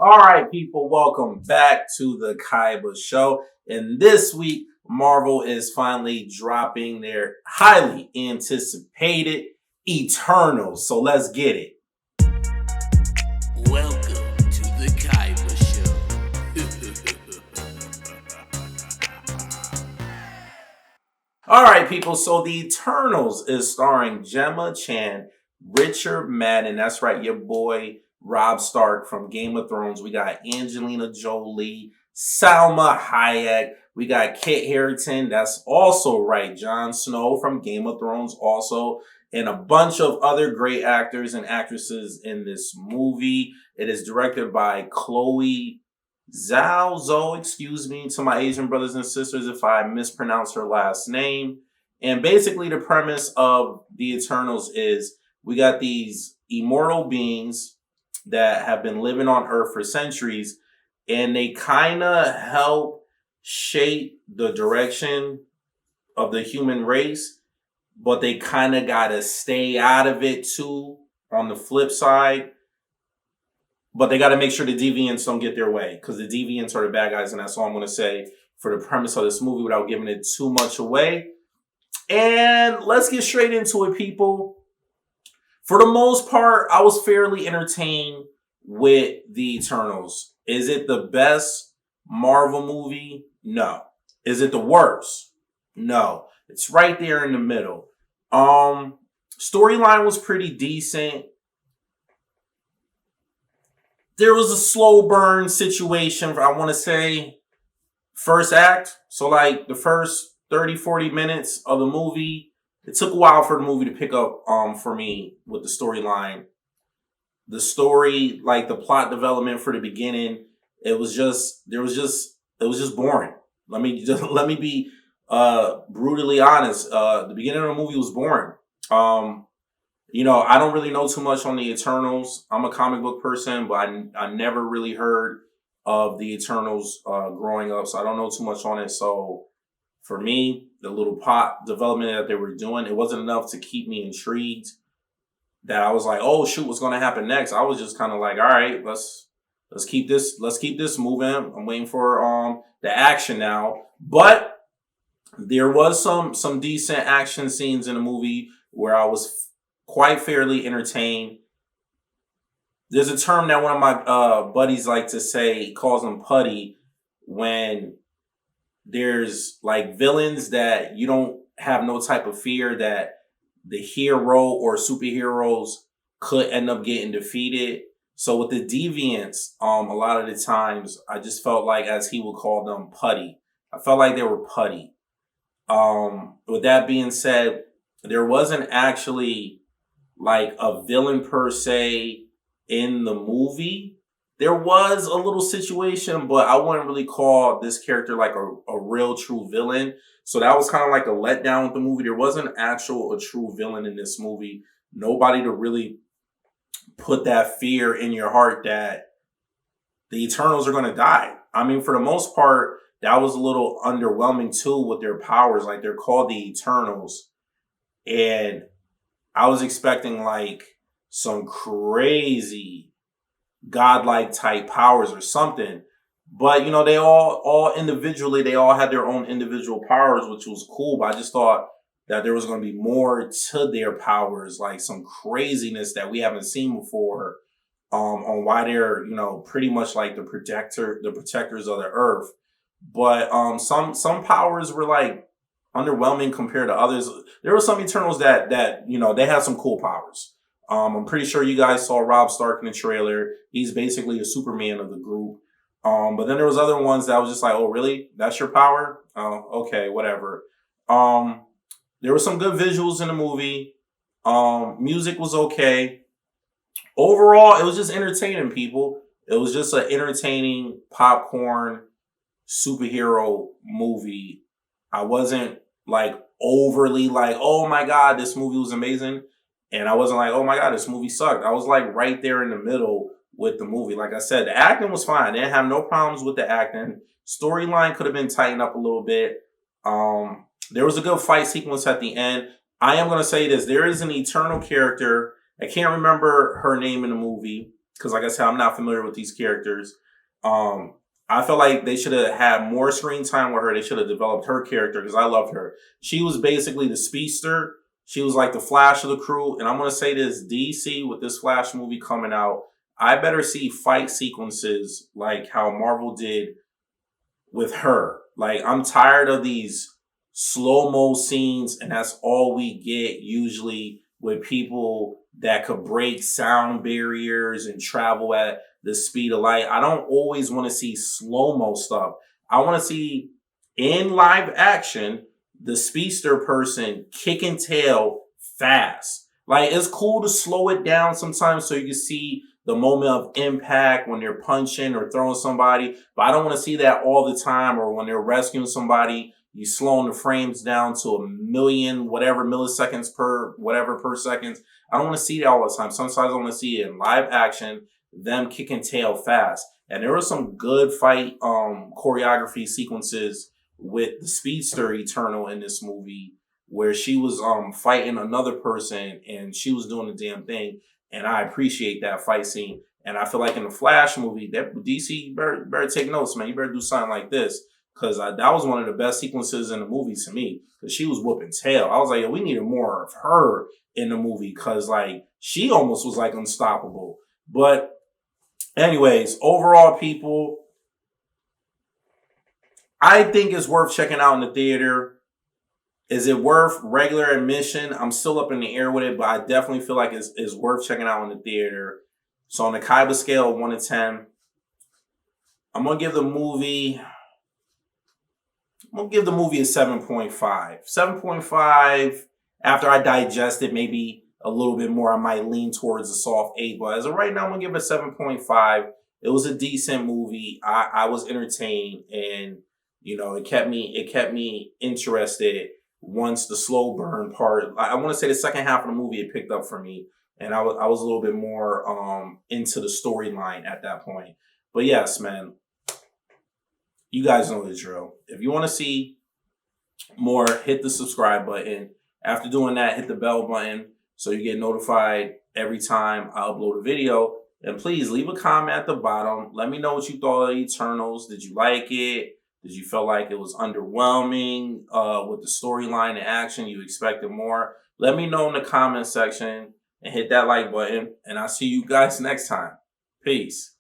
All right, people, welcome back to the Kaiba Show. And this week, Marvel is finally dropping their highly anticipated Eternals. So let's get it. Welcome to the Kaiba Show. All right, people. So the Eternals is starring Gemma Chan, Richard Madden. That's right, your boy Rob Stark from Game of Thrones. We got Angelina Jolie, Salma Hayek. We got Kit Harington. That's also right, Jon Snow from Game of Thrones also. And a bunch of other great actors and actresses in this movie. It is directed by Chloe Zhao, excuse me, to my Asian brothers and sisters if I mispronounce her last name. And basically the premise of the Eternals is we got these immortal beings that have been living on Earth for centuries, and they kind of help shape the direction of the human race, but they kind of got to stay out of it too on the flip side. But they got to make sure the deviants don't get their way, because the deviants are the bad guys, and that's all I'm going to say for the premise of this movie without giving it too much away. And let's get straight into it, people. For the most part, I was fairly entertained with the Eternals. Is it the best Marvel movie? No. Is it the worst? No. It's right there in the middle. Storyline was pretty decent. There was a slow burn situation for, I want to say, first act. So like the first 30, 40 minutes of the movie, it took a while for the movie to pick up for me with the storyline. The story, like the plot development for the beginning, it was just boring. Let me be brutally honest. The beginning of the movie was boring. I don't really know too much on the Eternals. I'm a comic book person, but I never really heard of the Eternals growing up, so I don't know too much on it. So for me, the little plot development that they were doing, it wasn't enough to keep me intrigued that I was like, oh shoot, what's going to happen next? I was just kind of like, all right, let's keep this moving. I'm waiting for the action now. But there was some decent action scenes in the movie where I was quite fairly entertained. There's a term that one of my buddies like to say, he calls them putty, when there's like villains that you don't have no type of fear that the hero or superheroes could end up getting defeated. So with the deviants, a lot of the times I just felt like, as he would call them, putty. I felt like they were putty. With that being said, there wasn't actually like a villain per se in the movie. There was a little situation, but I wouldn't really call this character like a real true villain. So that was kind of like a letdown with the movie. There wasn't a true villain in this movie. Nobody to really put that fear in your heart that the Eternals are going to die. I mean, for the most part, that was a little underwhelming too with their powers. Like, they're called the Eternals. And I was expecting like some crazy godlike type powers or something. But, they all individually, they all had their own individual powers, which was cool. But I just thought that there was going to be more to their powers, like some craziness that we haven't seen before, on why they're, pretty much like the protectors of the earth. But some powers were like underwhelming compared to others. There were some Eternals that they had some cool powers. I'm pretty sure you guys saw Rob Stark in the trailer. He's basically a Superman of the group. But then there was other ones that was just like, oh, really? That's your power? Oh, okay, whatever. There were some good visuals in the movie. Music was okay. Overall, it was just entertaining, people. It was just an entertaining popcorn superhero movie. I wasn't like overly like, oh my God, this movie was amazing. And I wasn't like, oh my God, this movie sucked. I was like right there in the middle with the movie. Like I said, the acting was fine. I didn't have no problems with the acting. Storyline could have been tightened up a little bit. There was a good fight sequence at the end. I am going to say this. There is an Eternal character. I can't remember her name in the movie, because like I said, I'm not familiar with these characters. I feel like they should have had more screen time with her. They should have developed her character because I loved her. She was basically the speedster. She was like the Flash of the crew. And I'm going to say this, DC, with this Flash movie coming out, I better see fight sequences like how Marvel did with her. Like, I'm tired of these slow-mo scenes, and that's all we get usually with people that could break sound barriers and travel at the speed of light. I don't always want to see slow-mo stuff. I want to see in live action the speedster person kicking tail fast. Like, it's cool to slow it down sometimes so you can see the moment of impact when they're punching or throwing somebody. But I don't want to see that all the time, or when they're rescuing somebody, you slowing the frames down to a million, whatever milliseconds per second. I don't want to see that all the time. Sometimes I want to see it in live action, them kicking tail fast. And there were some good fight choreography sequences with the speedster Eternal in this movie, where she was fighting another person and she was doing the damn thing. And I appreciate that fight scene. And I feel like in the Flash movie, that DC better take notes, man. You better do something like this. Because that was one of the best sequences in the movie to me. Because she was whooping tail. I was like, yo, we needed more of her in the movie. Because, like, she almost was, like, unstoppable. But anyways, overall, people, I think it's worth checking out in the theater. Is it worth regular admission? I'm still up in the air with it, but I definitely feel like it's worth checking out in the theater. So on the Kaiba scale of 1 to 10, I'm going to give the movie a 7.5. 7.5, after I digest it maybe a little bit more, I might lean towards a soft 8. But as of right now, I'm going to give it a 7.5. It was a decent movie. I was entertained, and, you know, it kept me interested. Once the slow burn part, I want to say the second half of the movie, it picked up for me, and I was a little bit more into the storyline at that point. But yes, man, you guys know the drill. If you want to see more, hit the subscribe button. After doing that, hit the bell button so you get notified every time I upload a video. And please leave a comment at the bottom. Let me know what you thought of Eternals. Did you like it? Did you feel like it was underwhelming with the storyline and action? You expected more? Let me know in the comment section and hit that like button. And I'll see you guys next time. Peace.